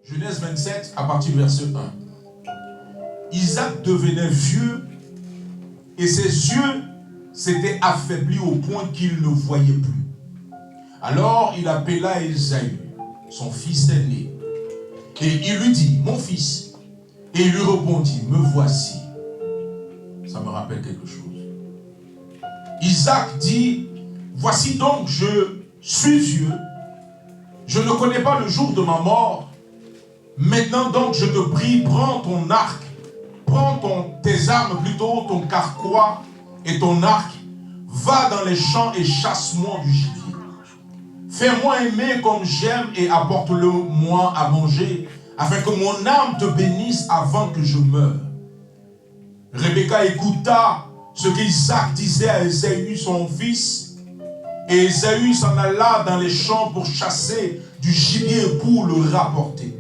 Genèse 27, à partir du verset 1. Isaac devenait vieux et ses yeux s'étaient affaiblis au point qu'il ne voyait plus. Alors il appela Ésaü, son fils aîné, et il lui dit, mon fils. Et il lui répondit, me voici. Ça me rappelle quelque chose. Isaac dit, voici donc je suis vieux, je ne connais pas le jour de ma mort. Maintenant donc je te prie, prends ton arc, prends tes armes plutôt, ton carquois et ton arc, va dans les champs et chasse-moi du gibier. Fais-moi aimer comme j'aime et apporte-le-moi à manger, afin que mon âme te bénisse avant que je meure. Rebecca écouta ce qu'Isaac disait à Ésaü son fils, et Ésaü s'en alla dans les champs pour chasser du gibier pour le rapporter.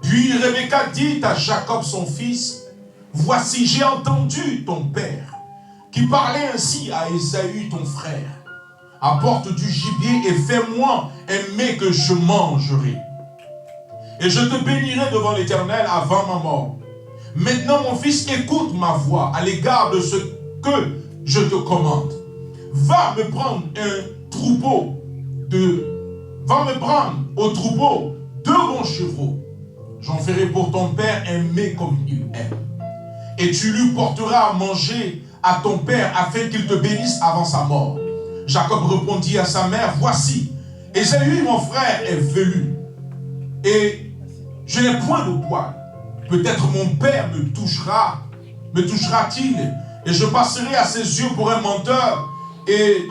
Puis Rebecca dit à Jacob son fils, voici j'ai entendu ton père, qui parlait ainsi à Ésaü ton frère. Apporte du gibier et fais-moi aimer que je mangerai. Et je te bénirai devant l'Éternel avant ma mort. Maintenant mon fils, écoute ma voix à l'égard de ce que je te commande. Va me prendre au troupeau 2 bons chevaux. J'en ferai pour ton père aimer comme il aime. Et tu lui porteras à manger à ton père afin qu'il te bénisse avant sa mort. Jacob répondit à sa mère, voici, Ésaü mon frère est velu, et je n'ai point de poil. Peut-être mon père me touchera-t-il, et je passerai à ses yeux pour un menteur, et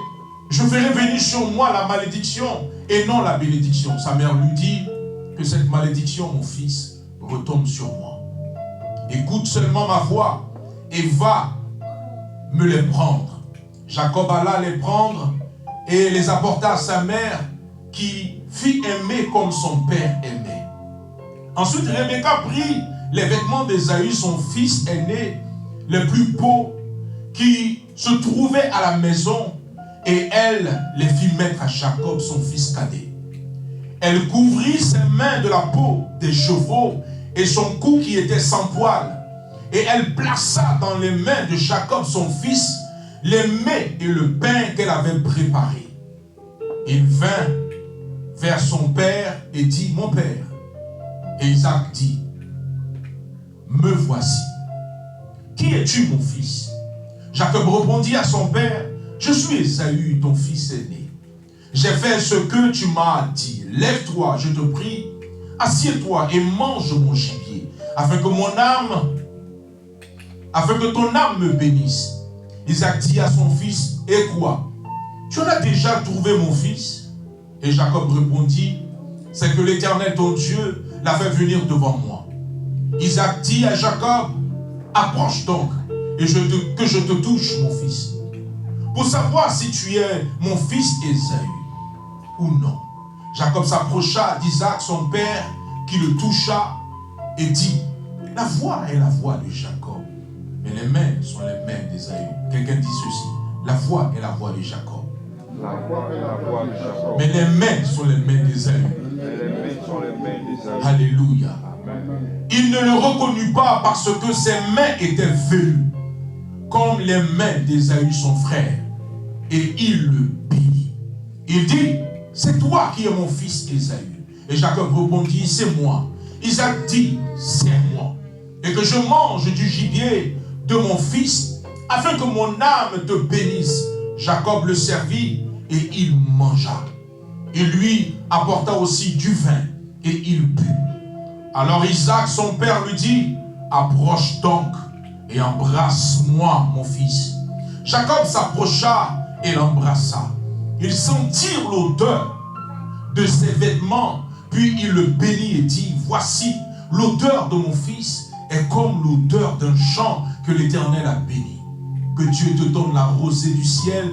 je ferai venir sur moi la malédiction, et non la bénédiction. Sa mère lui dit, que cette malédiction, mon fils, retombe sur moi. Écoute seulement ma voix, et va me les prendre. Jacob alla les prendre et les apporta à sa mère qui fit aimer comme son père aimait. Ensuite, Rebecca prit les vêtements d'Ésaü, son fils aîné, les plus beaux qui se trouvaient à la maison, et elle les fit mettre à Jacob, son fils cadet. Elle couvrit ses mains de la peau des chevaux et son cou qui était sans poil. Et elle plaça dans les mains de Jacob, son fils, les mets et le pain qu'elle avait préparé. Il vint vers son père et dit, mon père. Et Isaac dit, me voici. Qui es-tu, mon fils? Jacob répondit à son père, je suis Ésaü, ton fils aîné. J'ai fait ce que tu m'as dit. Lève-toi, je te prie, assieds-toi et mange mon gibier, afin que ton âme me bénisse. Isaac dit à son fils, et quoi? Tu en as déjà trouvé mon fils? Et Jacob répondit, c'est que l'Éternel ton Dieu l'a fait venir devant moi. Isaac dit à Jacob, approche donc, et que je te touche, mon fils, pour savoir si tu es mon fils Ésaü ou non. Jacob s'approcha d'Isaac, son père, qui le toucha et dit, la voix est la voix de Jacob, mais les mains sont les mains d'Ésaü. Quelqu'un dit ceci, la voix est la voix de Jacob. La voix est la voix de Jacob. Mais les mains sont les mains d'Ésaü. Alléluia. Amen. Il ne le reconnut pas parce que ses mains étaient velues, comme les mains d'Ésaü son frère. Et il le bénit. Il dit, c'est toi qui es mon fils Ésaü. Et Jacob répondit, c'est moi. Isaac dit, serre-moi, et que je mange du gibier de mon fils, afin que mon âme te bénisse. Jacob le servit, et il mangea. Il lui apporta aussi du vin, et il but. Alors Isaac, son père, lui dit, approche donc, et embrasse-moi, mon fils. Jacob s'approcha et l'embrassa. Ils sentirent l'odeur de ses vêtements, puis il le bénit et dit, voici, l'odeur de mon fils est comme l'odeur d'un champ que l'Éternel a béni. Que Dieu te donne la rosée du ciel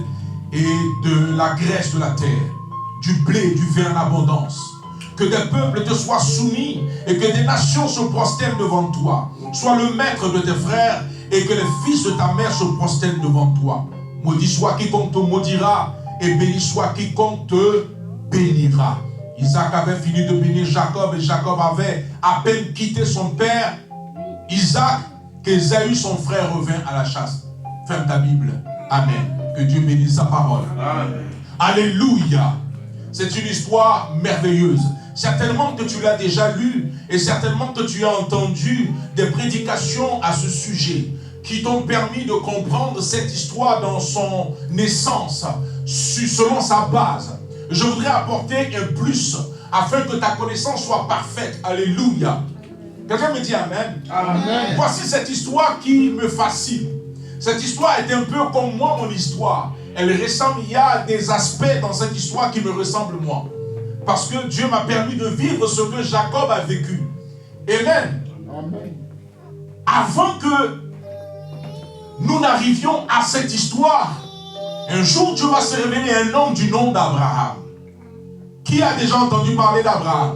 et de la graisse de la terre, du blé et du vin en abondance. Que des peuples te soient soumis et que des nations se prosternent devant toi. Sois le maître de tes frères et que les fils de ta mère se prosternent devant toi. Maudit soit quiconque te maudira et béni soit quiconque te bénira. Isaac avait fini de bénir Jacob et Jacob avait à peine quitté son père Isaac qu'Ésaü, son frère, revint à la chasse. Ferme ta Bible. Amen. Que Dieu bénisse sa parole. Amen. Alléluia. C'est une histoire merveilleuse. Certainement que tu l'as déjà lu et certainement que tu as entendu des prédications à ce sujet qui t'ont permis de comprendre cette histoire dans son essence, selon sa base. Je voudrais apporter un plus afin que ta connaissance soit parfaite. Alléluia. Quelqu'un me dit Amen. Amen. Voici cette histoire qui me fascine. Cette histoire est un peu comme moi, mon histoire. Elle ressemble, il y a des aspects dans cette histoire qui me ressemblent moi. Parce que Dieu m'a permis de vivre ce que Jacob a vécu. Amen. Amen. Avant que nous n'arrivions à cette histoire, un jour Dieu va se révéler un homme du nom d'Abraham. Qui a déjà entendu parler d'Abraham?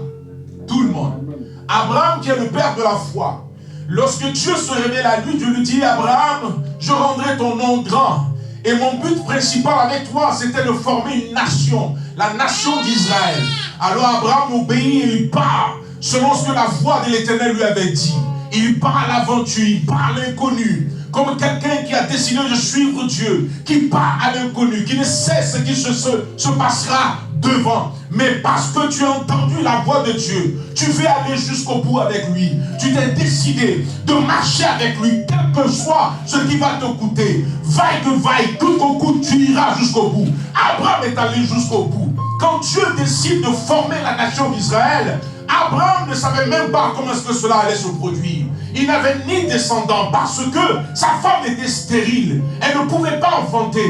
Tout le monde. Abraham qui est le père de la foi. Lorsque Dieu se révèle à lui, Dieu lui dit: Abraham, je rendrai ton nom grand. Et mon but principal avec toi, c'était de former une nation, la nation d'Israël. Alors Abraham obéit et il part, selon ce que la voix de l'Éternel lui avait dit. Il part à l'aventure, il part à l'inconnu. Comme quelqu'un qui a décidé de suivre Dieu, qui part à l'inconnu, qui ne sait ce qui se passera devant. Mais parce que tu as entendu la voix de Dieu, tu veux aller jusqu'au bout avec lui. Tu t'es décidé de marcher avec lui, quel que soit ce qui va te coûter. Vaille que vaille, coûte que coûte, tu iras jusqu'au bout. Abraham est allé jusqu'au bout. Quand Dieu décide de former la nation d'Israël, Abraham ne savait même pas comment est-ce que cela allait se produire. Il n'avait ni descendant parce que sa femme était stérile. Elle ne pouvait pas enfanter.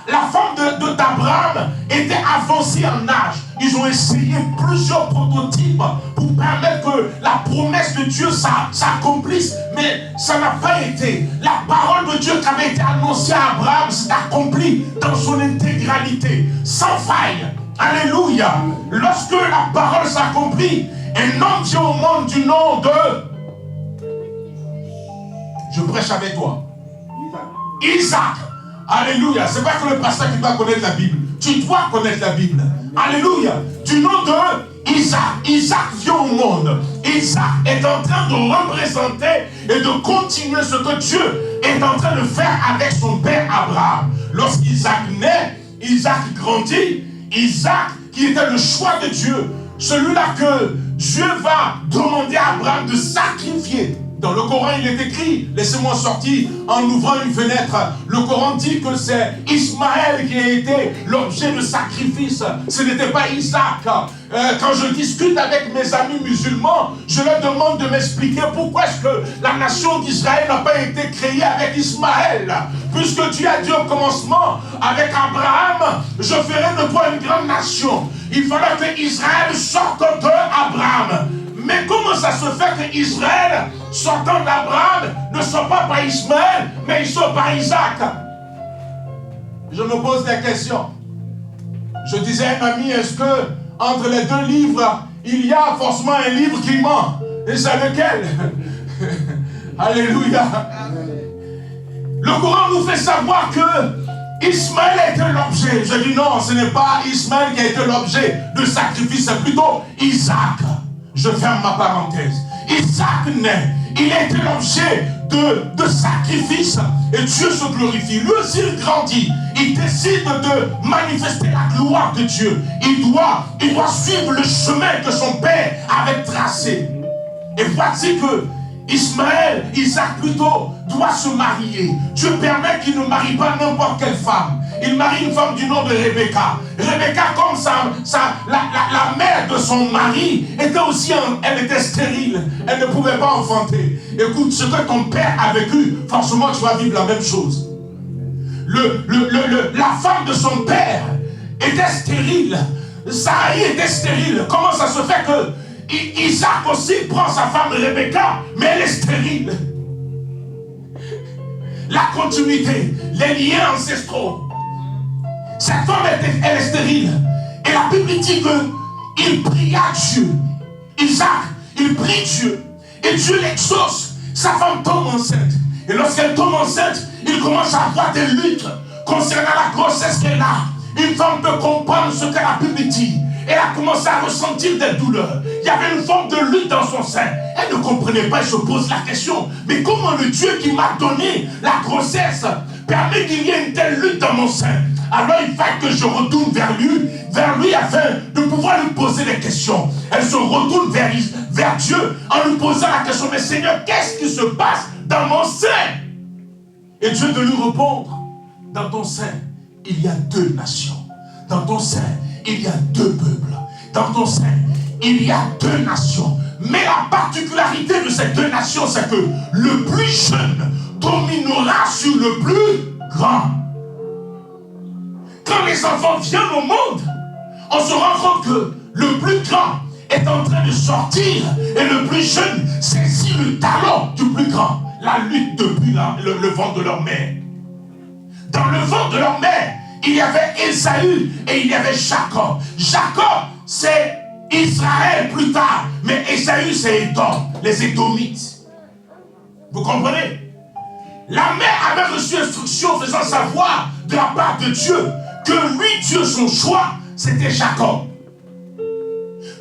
La femme d'Abraham était avancée en âge. Ils ont essayé plusieurs prototypes pour permettre que la promesse de Dieu s'accomplisse. Mais ça n'a pas été. La parole de Dieu qui avait été annoncée à Abraham s'est accomplie dans son intégralité, sans faille. Alléluia. Lorsque la parole s'accomplit, un homme vient au monde du nom de... Je prêche avec toi. Isaac. Alléluia. C'est pas que le pasteur qui doit connaître la Bible. Tu dois connaître la Bible. Alléluia. Du nom de Isaac. Isaac vient au monde. Isaac est en train de représenter et de continuer ce que Dieu est en train de faire avec son père Abraham. Lorsqu'Isaac naît, Isaac grandit. Isaac, qui était le choix de Dieu, celui-là que Dieu va demander à Abraham de sacrifier. Dans le Coran, il est écrit, laissez-moi sortir en ouvrant une fenêtre. Le Coran dit que c'est Ismaël qui a été l'objet de sacrifice. Ce n'était pas Isaac. Quand je discute avec mes amis musulmans, je leur demande de m'expliquer pourquoi est-ce que la nation d'Israël n'a pas été créée avec Ismaël. Puisque Dieu a dit au commencement, avec Abraham, je ferai de toi une grande nation. Il fallait que Israël sorte de Abraham. Mais comment ça se fait qu'Israël, sortant d'Abraham, ne sort pas par Ismaël, mais il sort par Isaac? Je me pose des questions. Je disais à un ami, est-ce que entre les deux livres, il y a forcément un livre qui ment? Et c'est lequel? Alléluia. Le Coran nous fait savoir que Ismaël a été l'objet. Je dis non, ce n'est pas Ismaël qui a été l'objet de sacrifice, c'est plutôt Isaac. Je ferme ma parenthèse. Isaac naît. Il a été l'objet de sacrifice. Et Dieu se glorifie. Lui aussi, il grandit. Il décide de manifester la gloire de Dieu. Il doit suivre le chemin que son père avait tracé. Et voici que Isaac plutôt, doit se marier. Dieu permet qu'il ne marie pas n'importe quelle femme. Il marie une femme du nom de Rebecca. Rebecca, comme la mère de son mari, était aussi, elle était stérile. Elle ne pouvait pas enfanter. Écoute, ce que ton père a vécu, forcément tu vas vivre la même chose. La femme de son père était stérile. Saï était stérile. Comment ça se fait que Isaac aussi prend sa femme Rebecca, mais elle est stérile? La continuité, les liens ancestraux. Cette femme, elle est stérile. Et la Bible dit qu'il pria Dieu. Isaac, il prie Dieu. Et Dieu l'exauce. Sa femme tombe enceinte. Et lorsqu'elle tombe enceinte, il commence à avoir des luttes concernant la grossesse qu'elle a. Une femme peut comprendre ce que la Bible dit. Elle a commencé à ressentir des douleurs. Il y avait une forme de lutte dans son sein. Elle ne comprenait pas, elle se pose la question. Mais comment le Dieu qui m'a donné la grossesse permet qu'il y ait une telle lutte dans mon sein? Alors il faut que je retourne vers lui afin de pouvoir lui poser des questions. Elle se retourne vers Dieu en lui posant la question, mais Seigneur, qu'est-ce qui se passe dans mon sein? Et Dieu de lui répondre, dans ton sein, il y a 2 nations. Dans ton sein, il y a 2 peuples. Dans ton sein, il y a 2 nations. Mais la particularité de ces 2 nations, c'est que le plus jeune dominera sur le plus grand. Quand les enfants viennent au monde, on se rend compte que le plus grand est en train de sortir et le plus jeune saisit le talon du plus grand. La lutte depuis le ventre de leur mère. Dans le ventre de leur mère, il y avait Ésaü et il y avait Jacob. Jacob, c'est Israël plus tard, mais Ésaü, c'est Édom, les Édomites. Vous comprenez? La mère avait reçu instruction faisant savoir de la part de Dieu que lui, Dieu, son choix, c'était Jacob.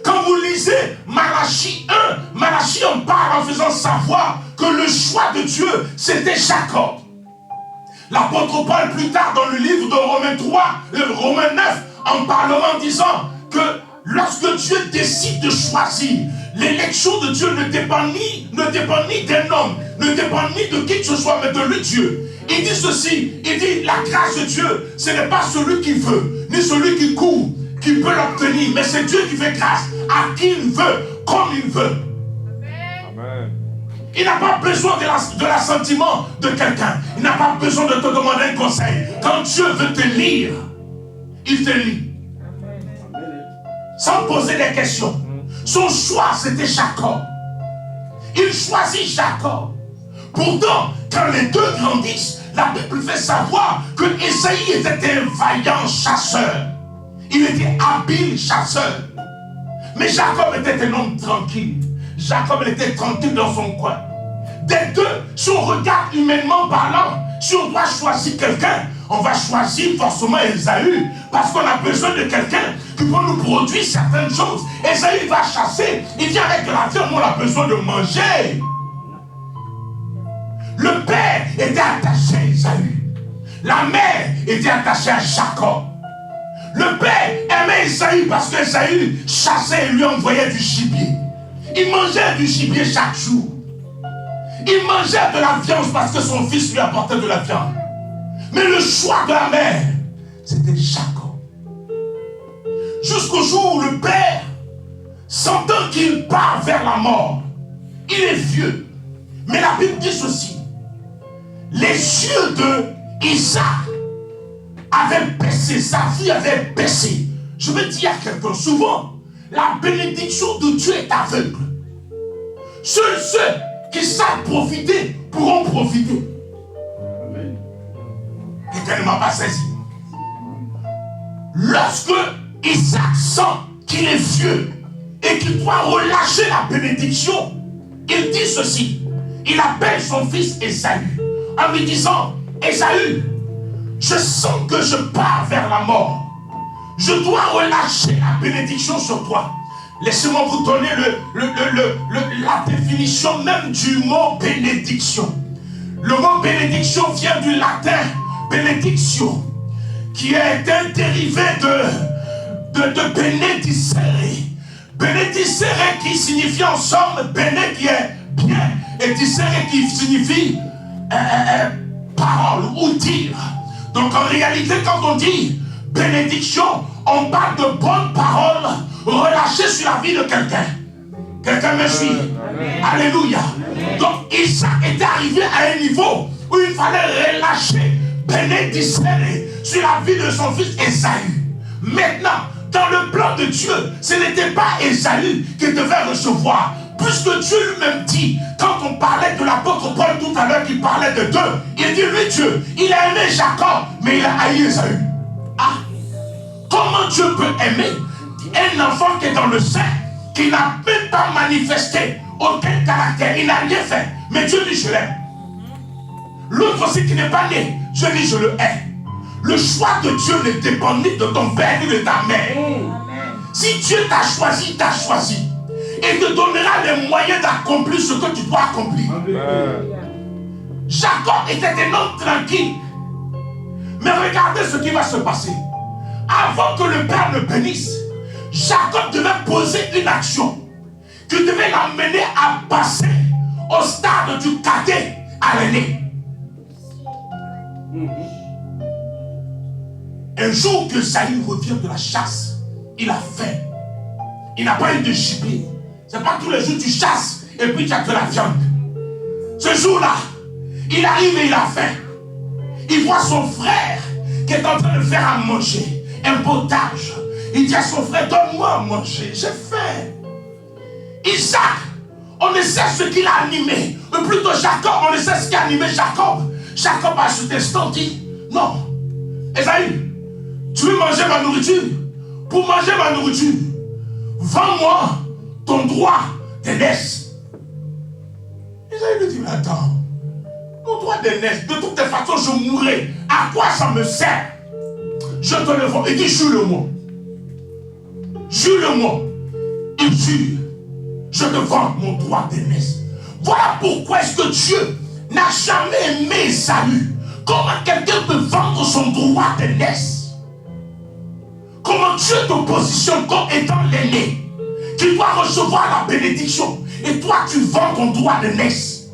Quand vous lisez Malachie 1, Malachie en parle en faisant savoir que le choix de Dieu, c'était Jacob. L'apôtre Paul, plus tard dans le livre de Romains 3, Romains 9, en parlera en disant que lorsque Dieu décide de choisir, l'élection de Dieu ne dépend ni d'un homme, ne dépend ni de qui que ce soit, mais de lui, Dieu. Il dit ceci, il dit la grâce de Dieu, ce n'est pas celui qui veut, ni celui qui court, qui peut l'obtenir, mais c'est Dieu qui fait grâce à qui il veut, comme il veut. Amen. Il n'a pas besoin de l'assentiment de quelqu'un. Il n'a pas besoin de te demander un conseil. Quand Dieu veut te lire, il te lit. Sans poser des questions. Son choix, c'était Jacob. Il choisit Jacob. Pourtant, quand les 2 grandissent, la Bible fait savoir que Ésaïe était un vaillant chasseur. Il était habile chasseur. Mais Jacob était un homme tranquille. Jacob était tranquille dans son coin. Des 2, si on regarde humainement parlant, si on doit choisir quelqu'un, on va choisir forcément Ésaü. Parce qu'on a besoin de quelqu'un qui peut nous produire certaines choses. Ésaü va chasser, il vient avec de la viande, on a besoin de manger. Le père était attaché à Ésaü. La mère était attachée à Jacob. Le père aimait Ésaü parce qu'Ésaü chassait et lui envoyait du gibier. Il mangeait du gibier chaque jour. Il mangeait de la viande parce que son fils lui apportait de la viande. Mais le choix de la mère, c'était Jacob. Jusqu'au jour où le père, sentant qu'il part vers la mort, il est vieux. Mais la Bible dit ceci. Les yeux de Isaac avaient baissé, sa vie avait baissé. Je veux dire à quelqu'un, souvent, la bénédiction de Dieu est aveugle. Seuls ceux qui savent profiter pourront profiter. Quelqu'un ne m'a pas saisi. Lorsque Isaac sent qu'il est vieux et qu'il doit relâcher la bénédiction, il dit ceci. Il appelle son fils Ésaü en lui disant, Ésaü, je sens que je pars vers la mort. Je dois relâcher la bénédiction sur toi. Laissez-moi vous donner la définition même du mot bénédiction. Le mot bénédiction vient du latin benedictio, qui est un dérivé de benedicere. Benedicere qui signifie en somme bene qui est bien et dicere qui signifie parole ou dire. Donc en réalité, quand on dit bénédiction, on parle de bonnes paroles relâchées sur la vie de quelqu'un. Quelqu'un me suit? Alléluia. Donc Isaac était arrivé à un niveau où il fallait relâcher bénédicere sur la vie de son fils Ésaü. Maintenant, dans le plan de Dieu, ce n'était pas Ésaü qui devait recevoir. Puisque Dieu lui-même dit, quand on parlait de l'apôtre Paul tout à l'heure, qui parlait de deux, il dit, lui Dieu, il a aimé Jacob, mais il a haï Ésaü. Ah, comment Dieu peut aimer un enfant qui est dans le sein, qui n'a même pas manifesté aucun caractère, il n'a rien fait, mais Dieu dit, je l'aime. L'autre aussi qui n'est pas né, Dieu dit, je le hais. Le choix de Dieu ne dépend ni de ton père ni de ta mère. Si Dieu t'a choisi, et te donnera les moyens d'accomplir ce que tu dois accomplir. Jacob était un homme tranquille. Mais regardez ce qui va se passer. Avant que le Père ne bénisse, Jacob devait poser une action qui devait l'amener à passer au stade du cadet à l'aîné. Un jour que Saïd revient de la chasse, il a faim. Il n'a pas eu de gibier. C'est pas tous les jours que tu chasses et puis tu as de la viande. Ce jour-là, il arrive et il a faim. Il voit son frère qui est en train de faire à manger un potage. Il dit à son frère, donne-moi à manger, j'ai faim. Isaac, on ne sait ce qu'il a animé. Ou plutôt Jacob, on ne sait ce qui a animé Jacob. Jacob à cet instant dit, non, Esaü, tu veux manger ma nourriture? Pour manger ma nourriture, vends-moi ton droit d'aînesse. Esaü lui dit, mais attends, mon droit d'aînesse, de toutes les façons, je mourrai. À quoi ça me sert? Je te le vends. Il dit, jure-le-moi. Jure-le-moi. Il jure, je te vends mon droit d'aînesse. Voilà pourquoi est-ce que Dieu n'a jamais aimé Esaü. Comment quelqu'un peut vendre son droit d'aînesse? Comment Dieu te positionne comme étant l'aîné qui doit recevoir la bénédiction et toi tu vends ton droit d'aînesse?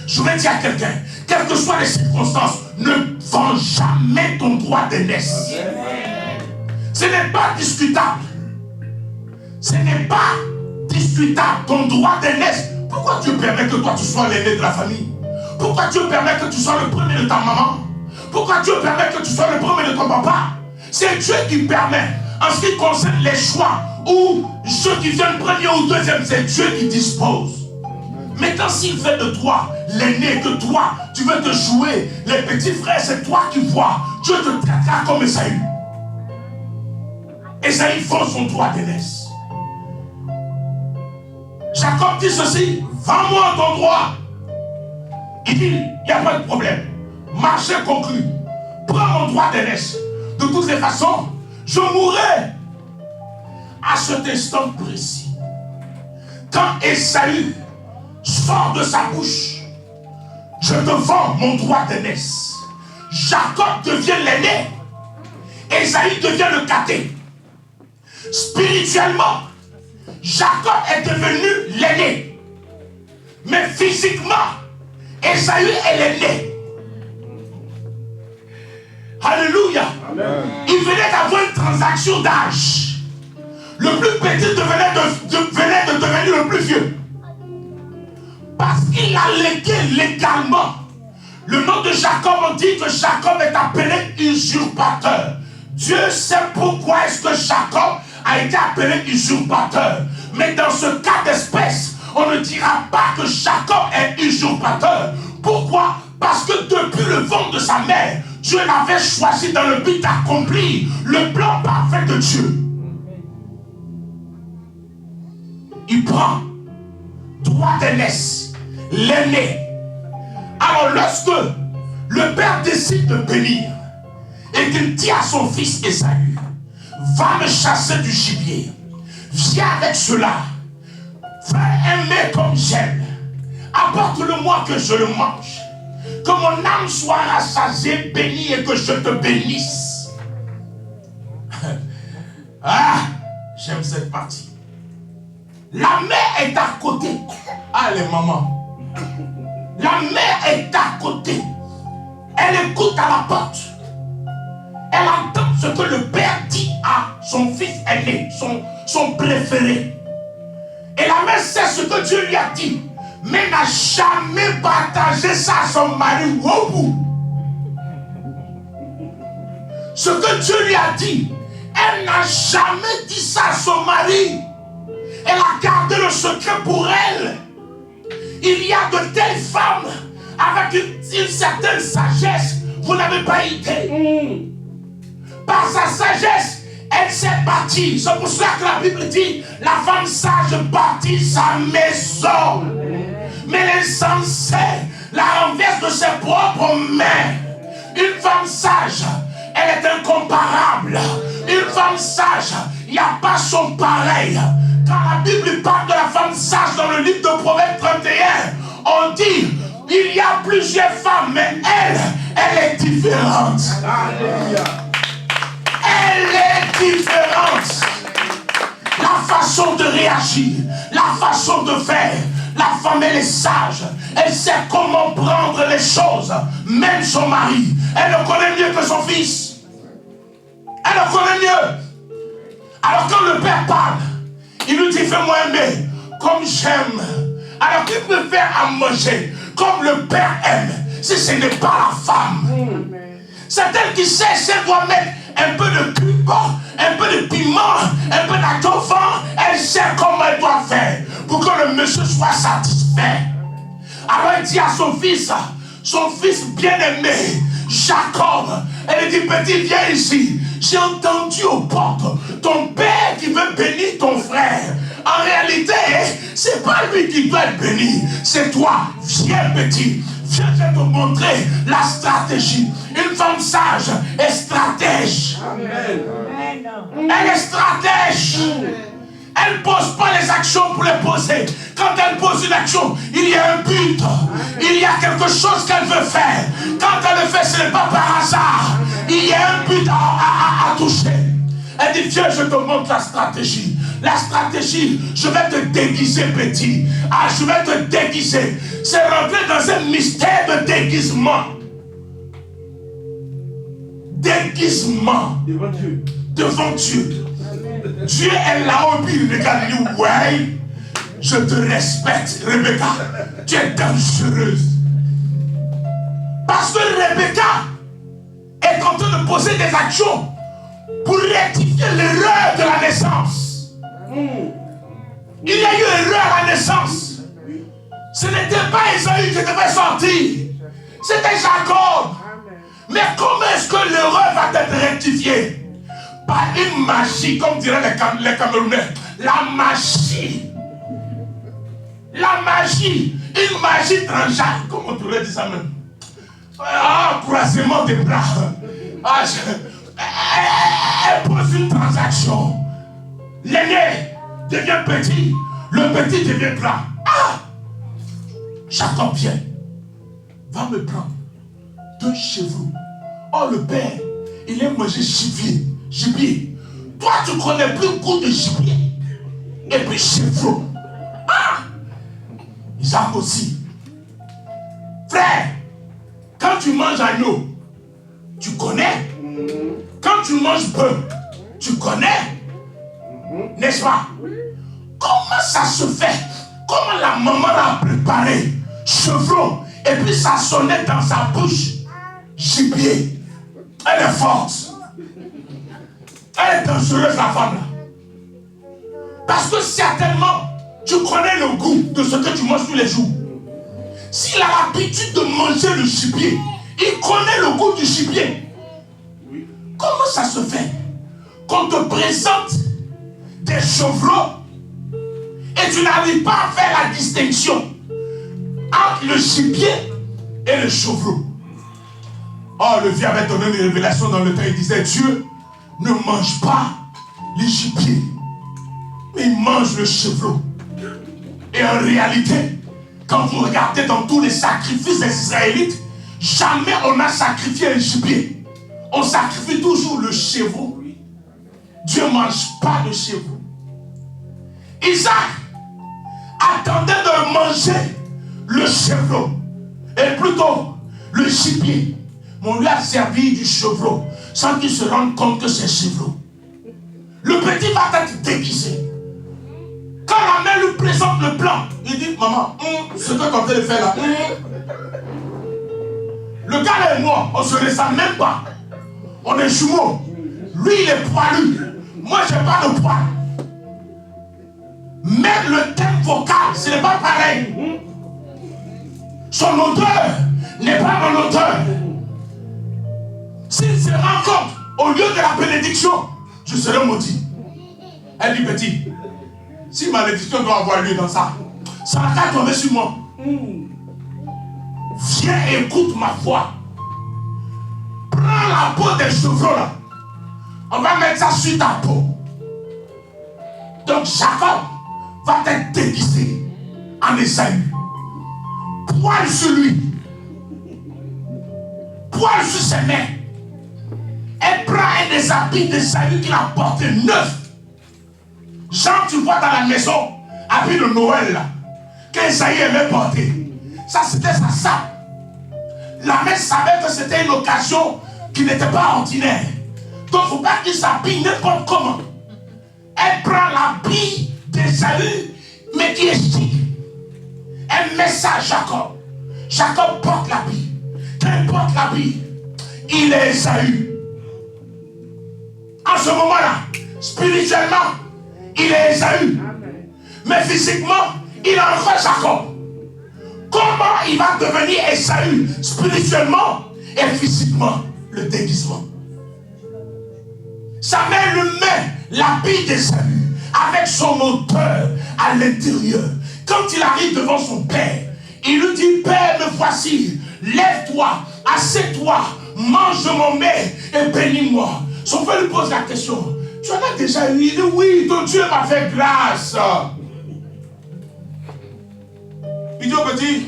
Je vais dire à quelqu'un, quelles que soient les circonstances, ne vends jamais ton droit d'aînesse. Ce n'est pas discutable. Ce n'est pas discutable ton droit d'aînesse. Pourquoi Dieu permet que toi tu sois l'aîné de la famille? Pourquoi Dieu permet que tu sois le premier de ta maman? Pourquoi Dieu permet que tu sois le premier de ton papa? C'est Dieu qui permet. En ce qui concerne les choix ou ceux qui viennent premier ou deuxième, c'est Dieu qui dispose. Maintenant, s'il fait de toi l'aîné, que toi, tu veux te jouer, les petits frères, c'est toi qui vois. Dieu te traitera comme Esaü. Esaü vend son droit d'aînesse. Jacob dit ceci, vends-moi ton droit. Il dit, il n'y a pas de problème. Marché conclu. Prends mon droit d'aînesse. De toutes les façons, je mourrai. À cet instant précis, quand Esaü sort de sa bouche, je te vends mon droit d'aînesse. Jacob devient l'aîné. Esaü devient le cadet. Spirituellement, Jacob est devenu l'aîné. Mais physiquement, Esaü est l'aîné. Alléluia. Amen. Il venait d'avoir une transaction d'âge. Le plus petit venait de devenir le plus vieux. Parce qu'il a légué légalement. Le nom de Jacob, on dit que Jacob est appelé usurpateur. Dieu sait pourquoi est-ce que Jacob a été appelé usurpateur. Mais dans ce cas d'espèce, on ne dira pas que Jacob est usurpateur. Pourquoi? Parce que depuis le ventre de sa mère, Dieu l'avait choisi dans le but d'accomplir le plan parfait de Dieu. Il prend droit d'aînesse, l'aîné. Alors lorsque le père décide de bénir et qu'il dit à son fils Esaü, va me chasser du gibier, viens avec cela, fais aimer comme j'aime, apporte-le-moi que je le mange, que mon âme soit rassasiée, bénie et que je te bénisse. Ah, j'aime cette partie. La mère est à côté. Ah, les mamans. La mère est à côté. Elle écoute à la porte. Elle entend ce que le père dit à son fils aîné, son préféré. Et la mère sait ce que Dieu lui a dit, mais n'a jamais partagé ça à son mari au bout. Ce que Dieu lui a dit, elle n'a jamais dit ça à son mari. Elle a gardé le secret pour elle. Il y a de telles femmes avec une certaine sagesse. Vous n'avez pas idée. Par sa sagesse, elle s'est bâtie. C'est pour cela que la Bible dit, la femme sage bâtit sa maison. Mais l'insensé la renverse de ses propres mains. Une femme sage, elle est incomparable. Une femme sage Il n'y a pas son pareil. Quand la Bible parle de la femme sage dans le livre de Proverbes 31, on dit, il y a plusieurs femmes, mais elle est différente. Elle est différente. La façon de réagir, la façon de faire. La femme, elle est sage. Elle sait comment prendre les choses. Même son mari. Elle le connaît mieux que son fils. Elle le connaît mieux. Alors quand le père parle, il lui dit, fais-moi aimer comme j'aime. Alors qu'il peut faire à manger comme le père aime. Si ce n'est pas la femme. C'est elle qui sait si elle doit mettre un peu de cube, un peu de piment, un peu d'atofan. Elle sait comment elle doit faire pour que le monsieur soit satisfait. Alors elle dit à son fils bien-aimé, Jacob, elle dit, petit, viens ici. J'ai entendu aux portes ton père qui veut bénir ton frère. En réalité, c'est pas lui qui doit être béni, c'est toi. Viens, petit. Viens, je vais te montrer la stratégie. Une femme sage est stratège. Amen. Elle est stratège. Elle ne pose pas les actions pour les poser. Quand elle pose une action, il y a un but. Il y a quelque chose qu'elle veut faire. Quand elle le fait, ce n'est pas par hasard. Il y a un but à toucher. Elle dit, viens, je te montre la stratégie. La stratégie, je vais te déguiser, petit. Ah, je vais te déguiser. C'est rentrer dans un mystère de déguisement. Déguisement. Devant Dieu. Devant Dieu. Dieu est là-haut, puis il regarde, il dit, ouais, je te respecte, Rebecca. Tu es dangereuse. Parce que Rebecca est en train de poser des actions pour rectifier l'erreur de la naissance. Il y a eu erreur à la naissance. Ce n'était pas Esaü qui devait sortir. C'était Jacob. Mais comment est-ce que l'erreur va être rectifiée? Par une magie, comme diraient les Camerounais. La magie. La magie. Une magie tranchante. Comment on pourrait dire ça même? Ah, croisement des bras. Ah, elle pose une transaction. L'aîné devient petit. Le petit devient grand. Ah! Jacob vient. Va me prendre 2 chevaux. Oh, le père, il aime manger gibier. Gibier. Toi, tu connais plus le goût de gibier. Et puis chevaux. Ah! Isaac aussi. Frère, quand tu manges agneau, tu connais. Quand tu manges bœuf, tu connais. N'est-ce pas? Comment ça se fait? Comment la maman l'a préparé? Chevreau. Et puis ça sonnait dans sa bouche. Gibier. Elle est forte. Elle est dangereuse, la femme là. Parce que certainement, tu connais le goût de ce que tu manges tous les jours. S'il a l'habitude de manger le gibier, il connaît le goût du gibier. Comment ça se fait qu'on te présente des chevreaux et tu n'arrives pas à faire la distinction entre le gibier et le chevreau? Oh, le vieux avait donné une révélation dans le temps. Il disait, Dieu ne mange pas les gibiers, mais il mange le chevreau. Et en réalité, quand vous regardez dans tous les sacrifices des Israélites, jamais on a sacrifié un gibier. On sacrifie toujours le chevreau. Dieu ne mange pas le chevreau. Isaac attendait de manger le chevreau, et plutôt le gibier. Mais on lui a servi du chevreau sans qu'il se rende compte que c'est chevreau. Le petit va être déguisé. Quand la mère lui présente le plan, il dit, maman, ce que tu es en train de faire là, le gars et moi, on ne se ressemble même pas. On est jumeaux. Lui, il est poilu. Moi, je n'ai pas de poil. Même le thème vocal, ce n'est pas pareil. Son odeur n'est pas mon odeur. S'il se rend compte, au lieu de la bénédiction, je serai maudit. Elle dit, petit, si ma bénédiction doit avoir lieu dans ça, ça va pas tomber sur moi. Viens, écoute ma voix. Prends la peau des chevreaux là. On va mettre ça sur ta peau. Donc Jacob va être déguisé en Ésaü. Poil sur lui. Poil sur ses mains. Elle prend un des habits d'Ésaü qu'il a porté neuf. Jean, tu vois dans la maison, habit de Noël là, qu'Ésaü aimait porter. Ça, c'était sa sape. La mère savait que c'était une occasion qui n'était pas ordinaire. Donc, il ne faut pas qu'il s'habille n'importe comment. Elle prend l'habit d'Ésaü, mais qui est chic. Elle met ça à Jacob. Jacob porte l'habit. Quand il porte l'habit, il est Ésaü. En ce moment-là, spirituellement, il est Ésaü. Mais physiquement, il est encore Jacob. Comment il va devenir Ésaü spirituellement et physiquement? Le déguisement. Sa mère lui met l'habit d'Ésaü avec son auteur à l'intérieur. Quand il arrive devant son père, il lui dit: Père, me voici, lève-toi, assieds-toi, mange de mon mets et bénis-moi. Son père lui pose la question: tu en as déjà eu? Il dit: oui, ton Dieu m'a fait grâce. Il dit au petit: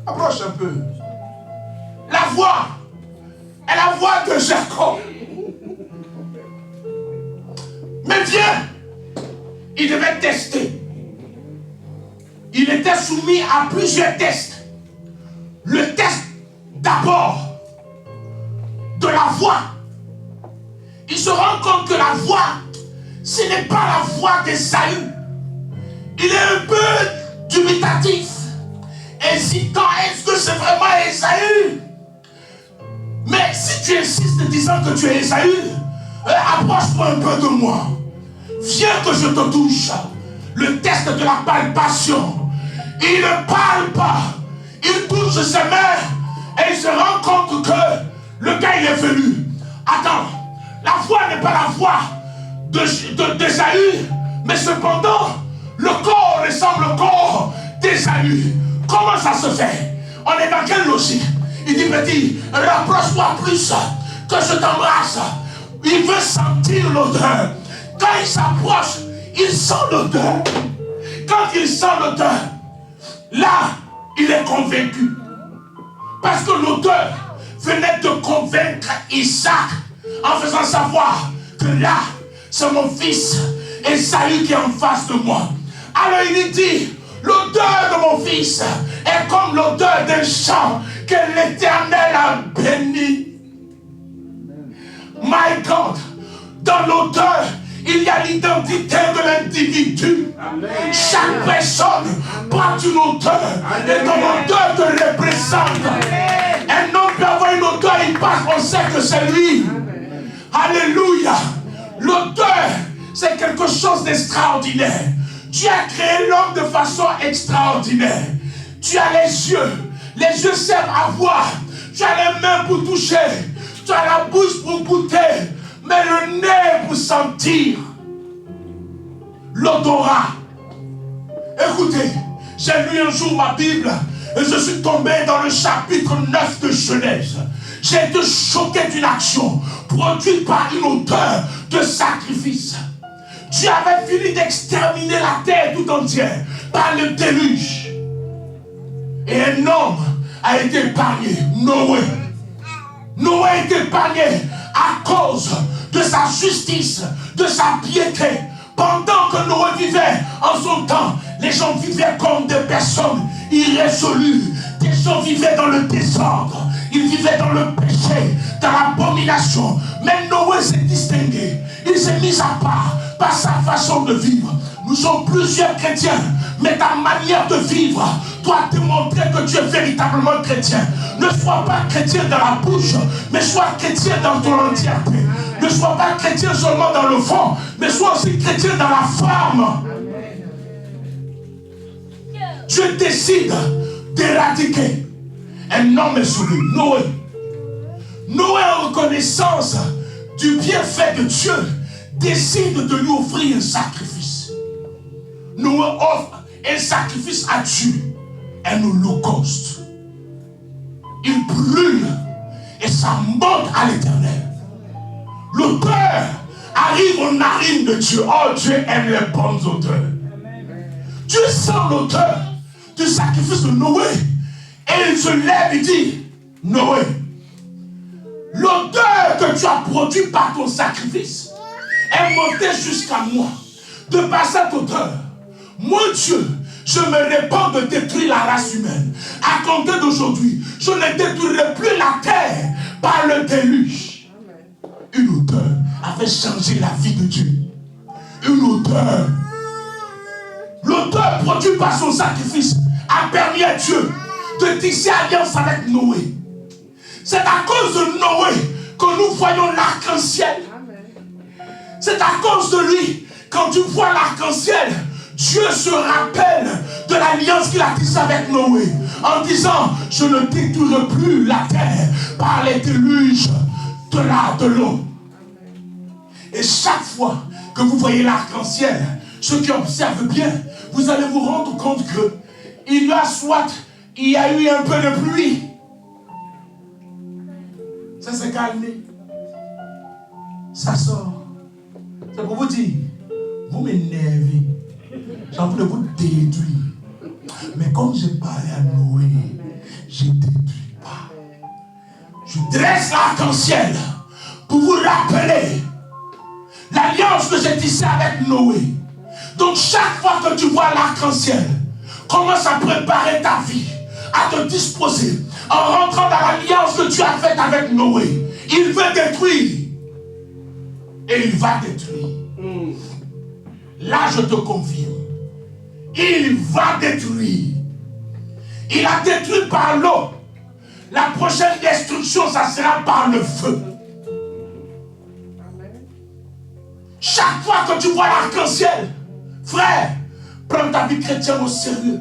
approche un peu. La voix est la voix de Jacob. Mais viens, il devait tester. Il était soumis à plusieurs tests. Le test d'abord de la voix. Il se rend compte que la voix, ce n'est pas la voix d'Ésaü. Il est un peu dubitatif, hésitant. Est-ce que c'est vraiment Ésaü? Mais si tu insistes disant que tu es Ésaü, approche-toi un peu de moi. Viens que je te touche. Le test de la palpation. Il ne parle pas. Il touche ses mains et il se rend compte que le gars il est venu. Attends, la voix n'est pas la voix d'Ésaü, mais cependant, le corps ressemble au corps d'Ésaü. Comment ça se fait? On est dans quelle logique? Il dit: petit, rapproche-toi plus, que je t'embrasse. Il veut sentir l'odeur. Quand il s'approche, il sent l'odeur. Quand il sent l'odeur, là, il est convaincu. Parce que l'odeur venait de convaincre Isaac en faisant savoir que là, c'est mon fils Ésaü qui est en face de moi. Alors il lui dit: l'odeur de mon fils est comme l'odeur d'un champ que l'Éternel a béni. My God, dans l'odeur, il y a l'identité de l'individu. Chaque personne porte une odeur et ton odeur te représente. Un homme peut avoir une odeur, il passe, on sait que c'est lui. Alléluia. L'odeur, c'est quelque chose d'extraordinaire. Tu as créé l'homme de façon extraordinaire. Tu as les yeux servent à voir. Tu as les mains pour toucher. Tu as la bouche pour goûter. Mais le nez pour sentir. L'odorat. Écoutez, j'ai lu un jour ma Bible et je suis tombé dans le chapitre 9 de Genèse. J'ai été choqué d'une action produite par une odeur de sacrifice. Dieu avait fini d'exterminer la terre tout entière par le déluge. Et un homme a été épargné, Noé. Noé a été épargné à cause de sa justice, de sa piété. Pendant que Noé vivait en son temps, les gens vivaient comme des personnes irrésolues. Des gens vivaient dans le désordre. Ils vivaient dans le péché, dans l'abomination. Mais Noé s'est distingué. Il s'est mis à part par sa façon de vivre. Nous sommes plusieurs chrétiens, mais ta manière de vivre doit démontrer que tu es véritablement chrétien. Ne sois pas chrétien dans la bouche, mais sois chrétien dans ton entièreté. Ne sois pas chrétien seulement dans le fond, mais sois aussi chrétien dans la forme. Dieu décide d'éradiquer un homme soumis, Noé. Noé, en reconnaissance du bienfait de Dieu, décide de lui offrir un sacrifice. Noé offre un sacrifice à Dieu, un holocauste. Il brûle et ça monte à l'Éternel. L'odeur arrive aux narines de Dieu. Oh, Dieu aime les bonnes odeurs. Dieu sent l'odeur du sacrifice de Noé. Et il se lève et dit, Noé, l'odeur que tu as produite par ton sacrifice est montée jusqu'à moi. De par cette odeur, moi Dieu, je me répands de détruire la race humaine. À compter d'aujourd'hui, je ne détruirai plus la terre par le déluge. Une odeur a fait changer la vie de Dieu. Une odeur. L'odeur produite par son sacrifice a permis à Dieu de tisser alliance avec Noé. C'est à cause de Noé que nous voyons l'arc-en-ciel. C'est à cause de lui, quand tu vois l'arc-en-ciel, Dieu se rappelle de l'alliance qu'il a tissée avec Noé en disant, je ne détruirai plus la terre par les déluges de l'eau. Et chaque fois que vous voyez l'arc-en-ciel, ceux qui observent bien, vous allez vous rendre compte que il y a eu un peu de pluie. Ça s'est calmé. Ça sort. C'est pour vous dire, vous m'énervez. J'ai envie de vous détruire. Mais comme j'ai parlé à Noé, je ne détruis pas. Je dresse l'arc-en-ciel pour vous rappeler l'alliance que j'ai tissée avec Noé. Donc chaque fois que tu vois l'arc-en-ciel, commence à préparer ta vie, à te disposer, en rentrant dans l'alliance que tu as faite avec Noé. Il veut détruire. Et il va détruire. Là, je te confirme. Il va détruire. Il a détruit par l'eau. La prochaine destruction, ça sera par le feu. Chaque fois que tu vois l'arc-en-ciel, frère, prends ta vie chrétienne au sérieux.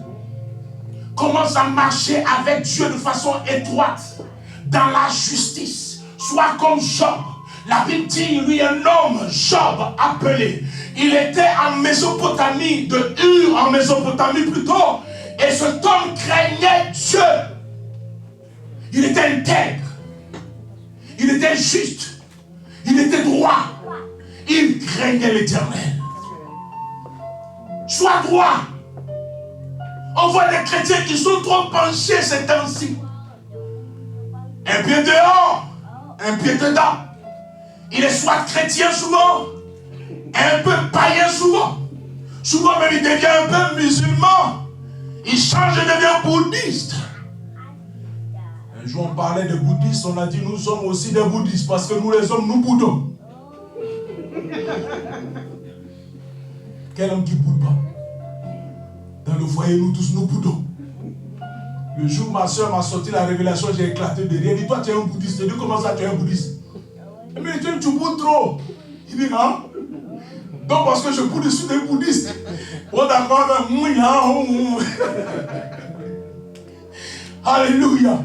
Commence à marcher avec Dieu de façon étroite, dans la justice. Sois comme Job. La Bible dit, lui, un homme, Job, appelé. Il était en Mésopotamie, de Ur, en Mésopotamie plutôt. Et cet homme craignait Dieu. Il était intègre. Il était juste. Il était droit. Il craignait l'Éternel. Sois droit. On voit des chrétiens qui sont trop penchés ces temps-ci. Un pied dehors, un pied dedans. Il est soit chrétien souvent, un peu païen souvent. Souvent même il devient un peu musulman. Il change et devient bouddhiste. Un jour on parlait de bouddhistes, on a dit nous sommes aussi des bouddhistes parce que nous les hommes nous boudons. Quel homme qui ne boude pas? Dans le foyer, nous tous nous boudons. Le jour où ma soeur m'a sorti la révélation, j'ai éclaté de rire. Il dit, toi tu es un bouddhiste. Il dit, comment ça tu es un bouddhiste? Mais tu boudes trop. Il dit, hein? Donc parce que je boude, je suis des bouddhistes. Oh d'accord, Alléluia.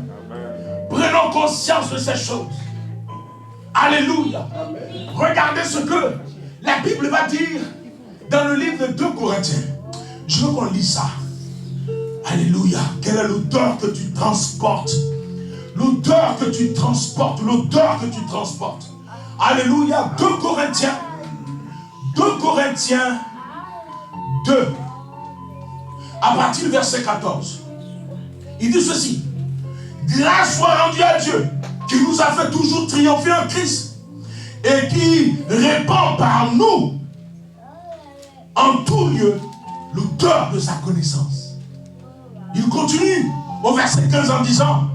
Prenons conscience de ces choses. Alléluia. Regardez ce que la Bible va dire dans le livre de 2 Corinthiens. Je veux qu'on lise ça. Alléluia. Quelle est l'odeur que tu transportes? L'odeur que tu transportes. L'odeur que tu transportes. Alléluia. 2 Corinthiens. 2 Corinthiens 2. À partir du verset 14. Il dit ceci. Grâce soit rendue à Dieu qui nous a fait toujours triompher en Christ et qui répand par nous en tout lieu l'odeur de sa connaissance. Il continue au verset 15 en disant,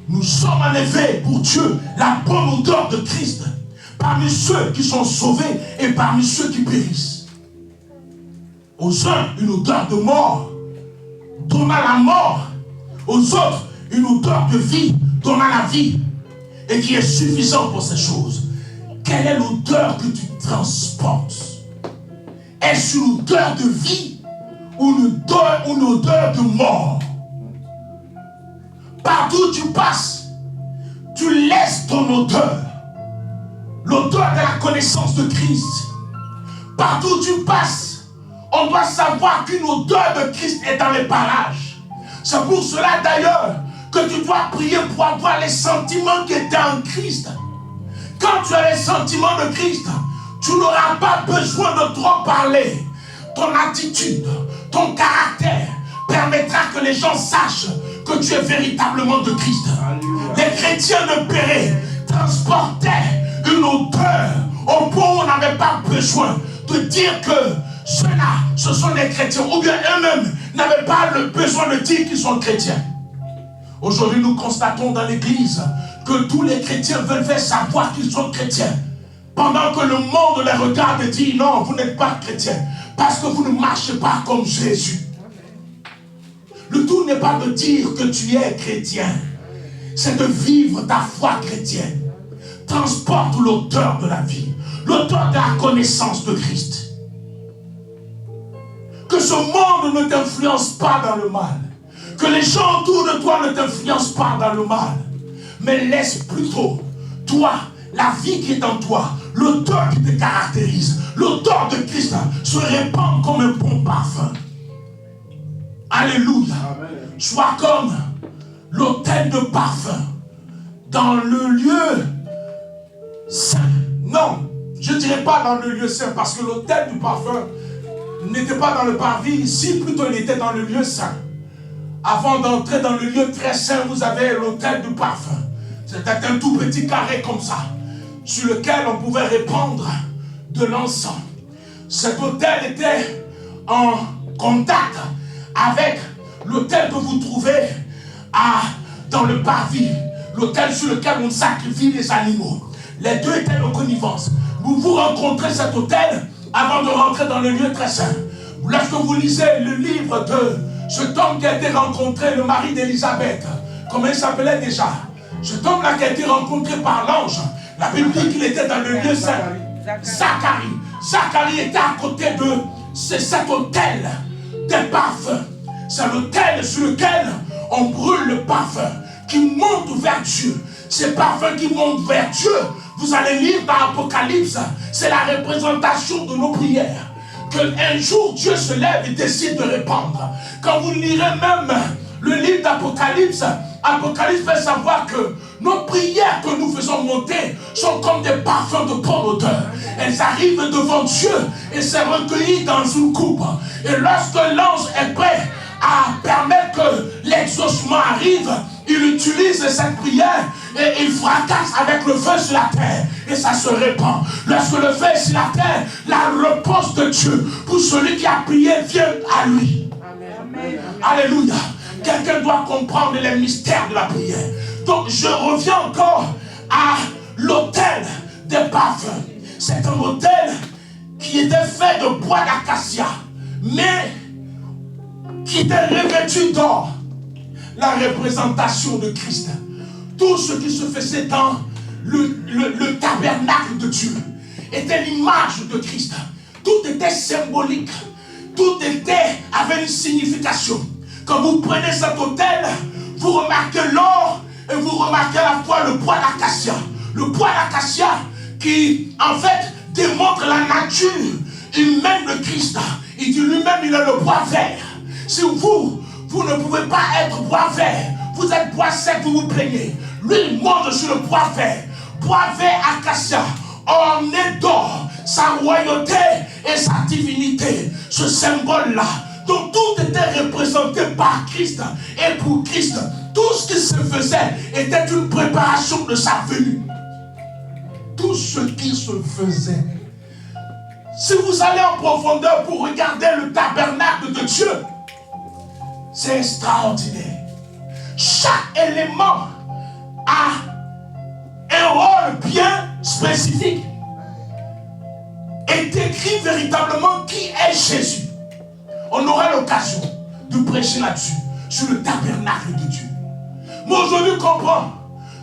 nous sommes en effet pour Dieu la bonne odeur de Christ parmi ceux qui sont sauvés et parmi ceux qui périssent. Aux uns une odeur de mort donnant la mort, aux autres une odeur de vie donnant la vie, et qui est suffisant pour ces choses. Quelle est l'odeur que tu transportes? Est-ce une odeur de vie ou une odeur de mort? Partout où tu passes, tu laisses ton odeur, l'odeur de la connaissance de Christ. Partout où tu passes, on doit savoir qu'une odeur de Christ est dans les parages. C'est pour cela d'ailleurs que tu dois prier pour avoir les sentiments qui étaient en Christ. Quand tu as les sentiments de Christ, tu n'auras pas besoin de trop parler. Ton attitude, ton caractère permettra que les gens sachent que tu es véritablement de Christ. Les chrétiens de Béret transportaient une odeur au point où on n'avait pas besoin de dire que ceux-là, ce sont des chrétiens, ou bien eux-mêmes n'avaient pas le besoin de dire qu'ils sont chrétiens. Aujourd'hui, nous constatons dans l'église que tous les chrétiens veulent faire savoir qu'ils sont chrétiens, pendant que le monde les regarde et dit non, vous n'êtes pas chrétien, parce que vous ne marchez pas comme Jésus. Le tout n'est pas de dire que tu es chrétien, c'est de vivre ta foi chrétienne. Transporte l'auteur de la vie, l'auteur de la connaissance de Christ. Que ce monde ne t'influence pas dans le mal. Que les gens autour de toi ne t'influencent pas dans le mal. Mais laisse plutôt, toi, la vie qui est en toi, l'auteur qui te caractérise, l'auteur de Christ, se répand comme un bon parfum. Alléluia. Amen. Sois comme l'autel de parfum dans le lieu saint. Non, je ne dirais pas dans le lieu saint, parce que l'autel du parfum n'était pas dans le parvis, ici plutôt il était dans le lieu saint. Avant d'entrer dans le lieu très saint, vous avez l'autel du parfum. C'était un tout petit carré comme ça, sur lequel on pouvait répandre de l'encens. Cet autel était en contact avec l'autel que vous trouvez dans le parvis, l'autel sur lequel on sacrifie les animaux. Les deux étaient en connivence. Vous rencontrez cet autel avant de rentrer dans le lieu très saint. Lorsque vous lisez le livre de cet homme qui a été rencontré, le mari d'Élisabeth, comment il s'appelait déjà? Cet homme-là qui a été rencontré par l'ange, la Bible dit qu'il était dans le lieu saint. Zacharie. Zacharie était à côté de cet autel des parfums. C'est l'autel sur lequel on brûle le parfum qui monte vers Dieu. Ces parfums qui montent vers Dieu, vous allez lire dans l'Apocalypse, c'est la représentation de nos prières. Qu'un jour Dieu se lève et décide de répandre. Quand vous lirez même le livre d'Apocalypse, Apocalypse fait savoir que nos prières que nous faisons monter sont comme des parfums de bonne odeur. Elles arrivent devant Dieu et c'est recueilli dans une coupe. Et lorsque l'ange est prêt à permettre que l'exaucement arrive, il utilise cette prière et il fracasse avec le feu sur la terre et ça se répand. Lorsque le feu est sur la terre, la réponse de Dieu pour celui qui a prié vient à lui. Amen. Alléluia. Quelqu'un doit comprendre les mystères de la prière. Donc je reviens encore à l'autel des parfums. C'est un autel qui était fait de bois d'acacia, mais qui était revêtu d'or. La représentation de Christ. Tout ce qui se faisait dans le tabernacle de Dieu était l'image de Christ. Tout était symbolique. Tout avait une signification. Quand vous prenez cet autel, vous remarquez l'or et vous remarquez à la fois le bois d'acacia. Le bois d'acacia qui, en fait, démontre la nature humaine de Christ. Il dit lui-même, il est le bois vert. Si vous ne pouvez pas être bois vert, vous êtes bois sec, vous vous plaignez. Lui, il monte sur le bois vert acacia, orné d'or, sa royauté et sa divinité. Ce symbole-là, donc tout était représenté par Christ et pour Christ. Tout ce qui se faisait était une préparation de sa venue. Tout ce qui se faisait. Si vous allez en profondeur pour regarder le tabernacle de Dieu, c'est extraordinaire. Chaque élément a un rôle bien spécifique. Et décrit véritablement qui est Jésus. On aura l'occasion de prêcher là-dessus, sur le tabernacle de Dieu. Mais aujourd'hui, comprends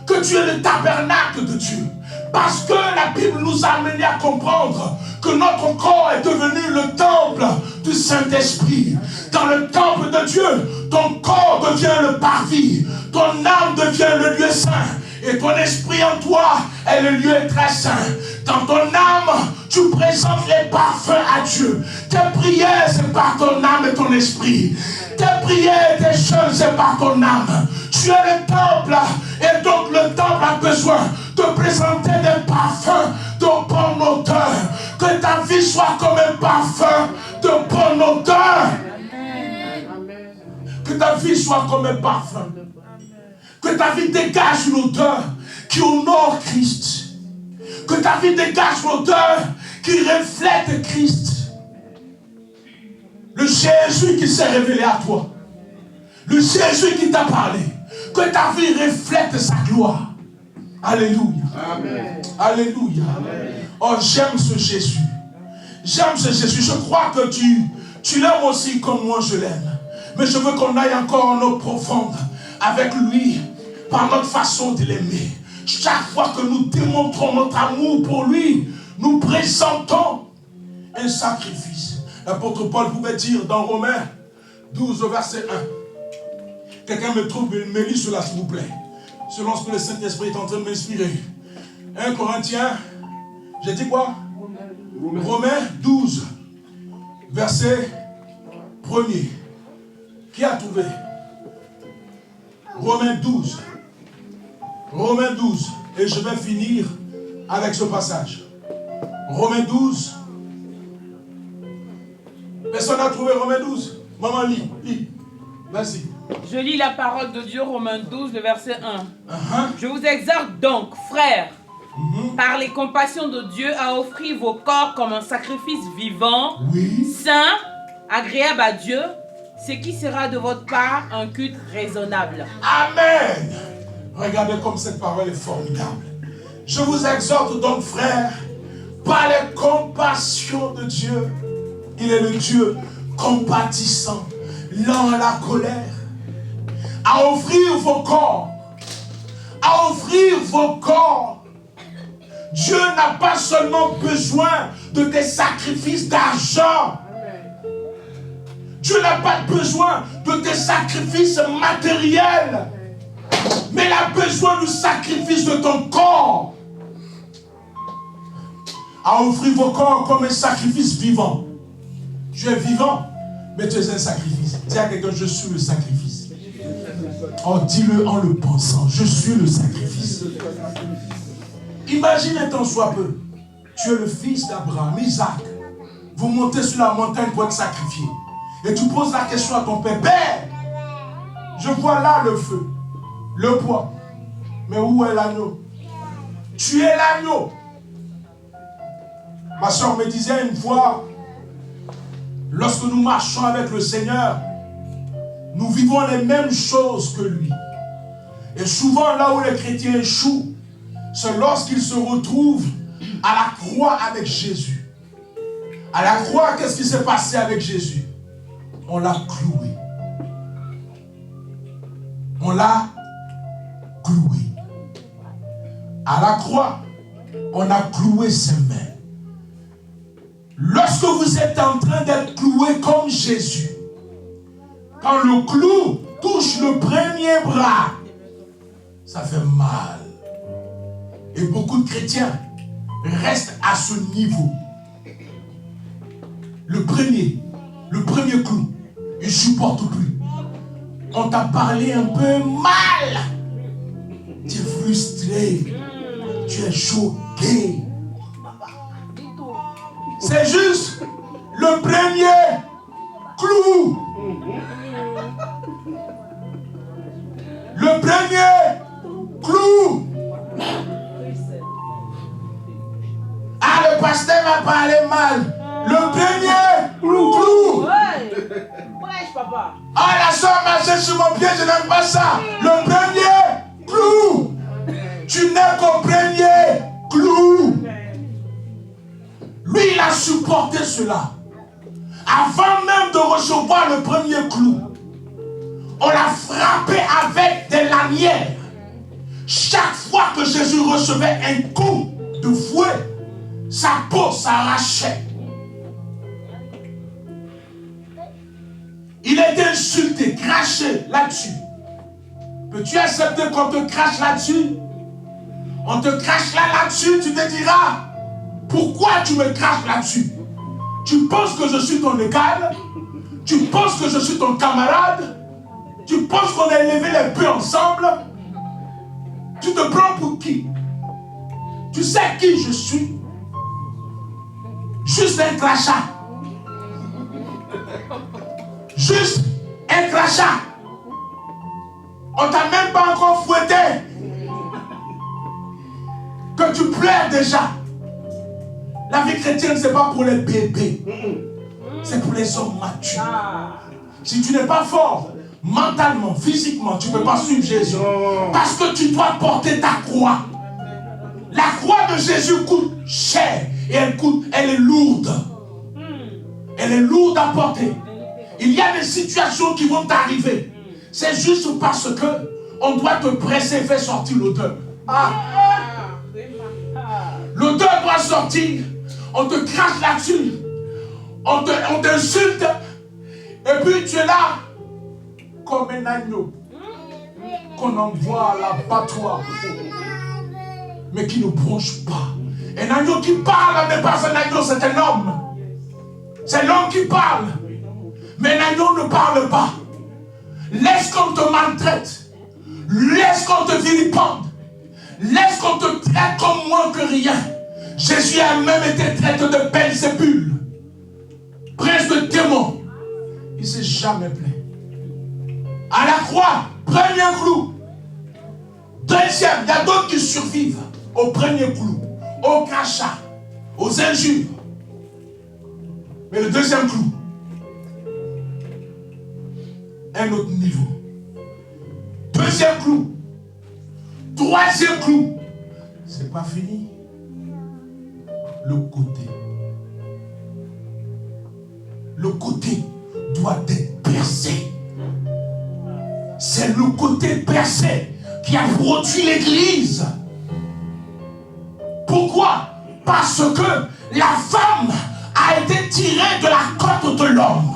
que tu es le tabernacle de Dieu. Parce que la Bible nous a amené à comprendre que notre corps est devenu le temple du Saint-Esprit. Dans le temple de Dieu, ton corps devient le parvis, ton âme devient le lieu saint, et ton esprit en toi est le lieu très saint. Dans ton âme, tu présentes les parfums à Dieu. Tes prières, c'est par ton âme et ton esprit. Tes prières, tes choses, c'est par ton âme. Tu es le temple, et donc le temple a besoin de présenter des parfums de bonne odeur. vie soit comme un parfum de bonne odeur. Que ta vie soit comme un parfum. Que ta vie dégage une odeur qui honore Christ. Que ta vie dégage une odeur qui reflète Christ. Le Jésus qui s'est révélé à toi. Le Jésus qui t'a parlé. Que ta vie reflète sa gloire. Alléluia. Amen. Alléluia. Amen. Oh, j'aime ce Jésus. J'aime ce Jésus. Je crois que tu l'aimes aussi comme moi je l'aime. Mais je veux qu'on aille encore en eau profonde avec lui par notre façon de l'aimer. Chaque fois que nous démontrons notre amour pour lui, nous présentons un sacrifice. L'apôtre Paul pouvait dire dans Romains 12 au verset 1. Quelqu'un me lit cela s'il vous plaît. Selon ce que le Saint-Esprit est en train de m'inspirer. 1 Corinthiens, j'ai dit quoi? Romains 12, verset 1er. Qui a trouvé? Romains 12. Romains 12. Et je vais finir avec ce passage. Romains 12. Personne n'a trouvé Romains 12? Maman, lis. Vas-y. Je lis la parole de Dieu, Romains 12, le verset 1. Je vous exhorte donc, frères, par les compassions de Dieu, à offrir vos corps comme un sacrifice vivant, saint, agréable à Dieu, ce qui sera de votre part un culte raisonnable. Amen. Regardez comme cette parole est formidable. Je vous exhorte donc, frères, par les compassions de Dieu. Il est le Dieu compatissant, lent à la colère, à offrir vos corps. À offrir vos corps. Dieu n'a pas seulement besoin de tes sacrifices d'argent. Dieu n'a pas besoin de tes sacrifices matériels. Mais il a besoin du sacrifice de ton corps. À offrir vos corps comme un sacrifice vivant. Tu es vivant, mais tu es un sacrifice. Dis à quelqu'un, je suis le sacrifice. Oh, dis-le en le pensant, je suis le sacrifice. Imagine un temps soit peu. Tu es le fils d'Abraham, Isaac. Vous montez sur la montagne pour être sacrifié. Et tu poses la question à ton père. Père, je vois là le feu, le bois. Mais où est l'agneau? Tu es l'agneau. Ma soeur me disait une fois, lorsque nous marchons avec le Seigneur, nous vivons les mêmes choses que lui. Et souvent, là où les chrétiens échouent, c'est lorsqu'ils se retrouvent à la croix avec Jésus. À la croix, qu'est-ce qui s'est passé avec Jésus? On l'a cloué. On l'a cloué. À la croix, on a cloué ses mains. Lorsque vous êtes en train d'être cloué comme Jésus, quand le clou touche le premier bras, ça fait mal. Et beaucoup de chrétiens restent à ce niveau. Le premier clou, ils ne supportent plus. On t'a parlé un peu mal. Tu es frustré. Tu es choqué. C'est juste le premier clou. Le premier clou. Ah, le pasteur m'a parlé mal. Le premier clou. Prêche, papa. Ah, la soeur marchait sur mon pied, je n'aime pas ça. Le premier clou. Tu n'es qu'au premier clou. Lui, il a supporté cela. Avant même de recevoir le premier clou, on l'a frappé avec des lanières. Chaque fois que Jésus recevait un coup de fouet, sa peau s'arrachait. Il était insulté, craché là-dessus. Peux-tu accepter qu'on te crache là-dessus? On te crache là-dessus, tu te diras, pourquoi tu me craches là-dessus? Tu penses que je suis ton égal? Tu penses que je suis ton camarade? Tu penses qu'on a élevé les peu ensemble? Tu te prends pour qui? Tu sais qui je suis? Juste un crachat. Juste un crachat. On t'a même pas encore fouetté. Que tu pleures déjà. La vie chrétienne, c'est pas pour les bébés. C'est pour les hommes matures. Si tu n'es pas fort, mentalement, physiquement, tu ne peux pas suivre Jésus. Parce que tu dois porter ta croix. La croix de Jésus coûte cher. Et elle est lourde. Elle est lourde à porter. Il y a des situations qui vont t'arriver. C'est juste parce que on doit te presser et faire sortir l'odeur. L'odeur doit sortir. On te crache là-dessus. On t'insulte. Et puis tu es là comme un agneau qu'on envoie à l'abattoir, mais qui ne bronche pas. Un agneau qui parle n'est pas un agneau, c'est un homme. C'est l'homme qui parle. Mais l'agneau ne parle pas. Laisse qu'on te maltraite. Laisse qu'on te vilipende. Laisse qu'on te traite comme moins que rien. Jésus a même été traité de Belzébul, prince de démons. Il ne s'est jamais plaint. À la croix, premier clou. Deuxième, il y a d'autres qui survivent au premier clou, au crachat, aux injures. Mais le deuxième clou, un autre niveau. Deuxième clou. Troisième clou. C'est pas fini. Le côté. Le côté doit être percé. C'est le côté percé qui a produit l'église. Pourquoi? Parce que la femme a été tirée de la côte de l'homme.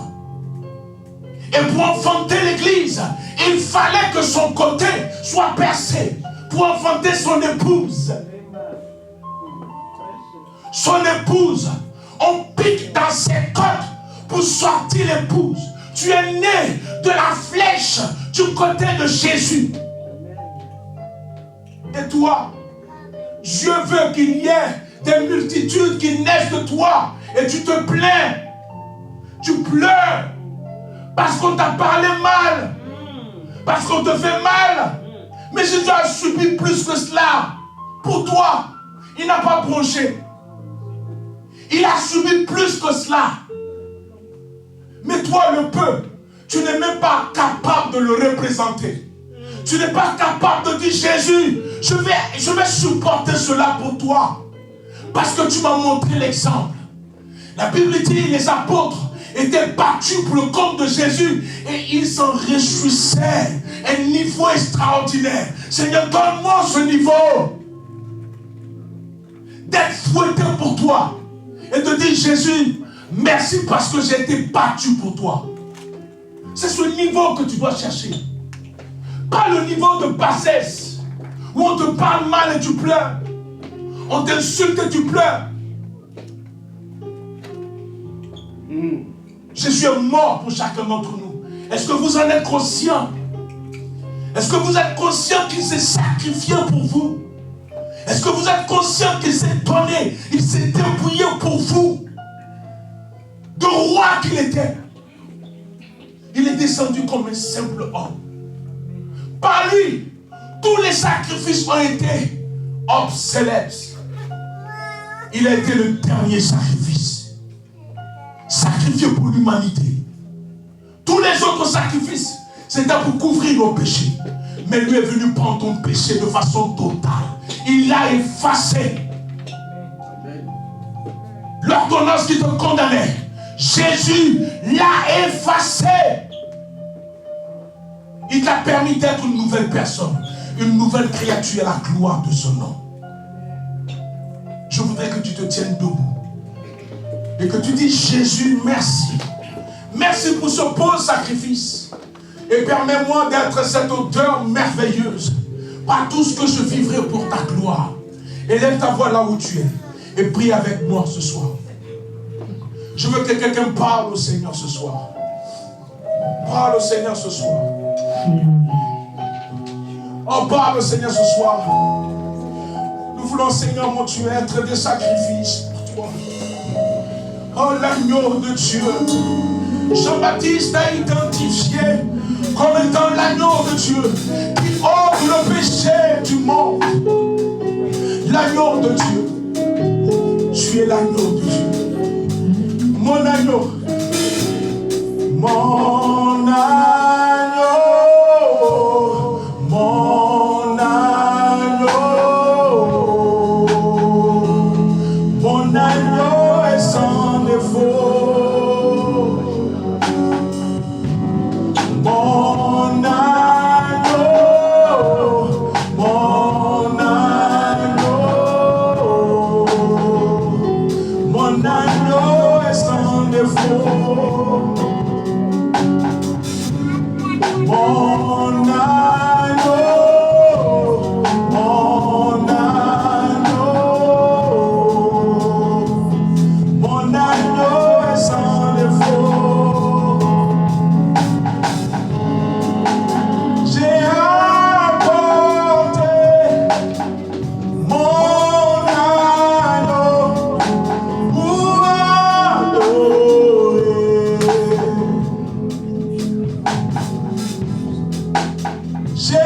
Et pour enfanter l'église, il fallait que son côté soit percé pour enfanter son épouse. Son épouse, on pique dans ses côtes pour sortir l'épouse. Tu es né de la flèche du côté de Jésus. Et toi, Dieu veut qu'il y ait des multitudes qui naissent de toi. Et tu te plains. Tu pleures. Parce qu'on t'a parlé mal. Parce qu'on te fait mal. Mais Jésus a subi plus que cela. Pour toi, il n'a pas bronché. Il a subi plus que cela. Mais toi, le peuple, tu n'es même pas capable de le représenter. Tu n'es pas capable de dire, Jésus, je vais supporter cela pour toi. Parce que tu m'as montré l'exemple. La Bible dit, les apôtres étaient battus pour le compte de Jésus et ils s'en réjouissaient. Un niveau extraordinaire. Seigneur, donne-moi ce niveau d'être fouetté pour toi et de dire, Jésus, merci parce que j'ai été battu pour toi. C'est ce niveau que tu dois chercher. Pas le niveau de bassesse où on te parle mal et tu pleures. On t'insulte et tu pleures. Jésus est mort pour chacun d'entre nous. Est-ce que vous en êtes conscient? Est-ce que vous êtes conscient qu'il s'est sacrifié pour vous? Est-ce que vous êtes conscient qu'il s'est donné? Il s'est dépouillé pour vous. De roi qu'il était. Il est descendu comme un simple homme. Par lui, tous les sacrifices ont été obsolètes. Il a été le dernier sacrifice. Sacrifié pour l'humanité. Tous les autres sacrifices, c'était pour couvrir nos péchés. Mais lui est venu prendre ton péché de façon totale. Il l'a effacé. L'ordonnance qui te condamnait, Jésus l'a effacé. Il t'a permis d'être une nouvelle personne, une nouvelle créature à la gloire de son nom. Je voudrais que tu te tiennes debout et que tu dises, Jésus, merci. Merci pour ce beau sacrifice. Et permets-moi d'être cette odeur merveilleuse par tout ce que je vivrai pour ta gloire. Élève ta voix là où tu es et prie avec moi ce soir. Je veux que quelqu'un parle au Seigneur ce soir. Parle au Seigneur ce soir. Oh, parle au Seigneur ce soir. Nous voulons, Seigneur mon Dieu, être des sacrifices pour toi. Oh, l'agneau de Dieu. Jean-Baptiste a identifié comme étant l'agneau de Dieu qui ôte le péché du monde. L'agneau de Dieu. Tu es l'agneau de Dieu. Mon agneau. Mon agneau. Mon agneau. Mon agneau est sans défaut. Mon agneau, mon agneau, mon agneau est sans défaut. Mon agneau, mon agneau, mon agneau est sans défaut. J'ai apporté mon agneau pour adorer. J'ai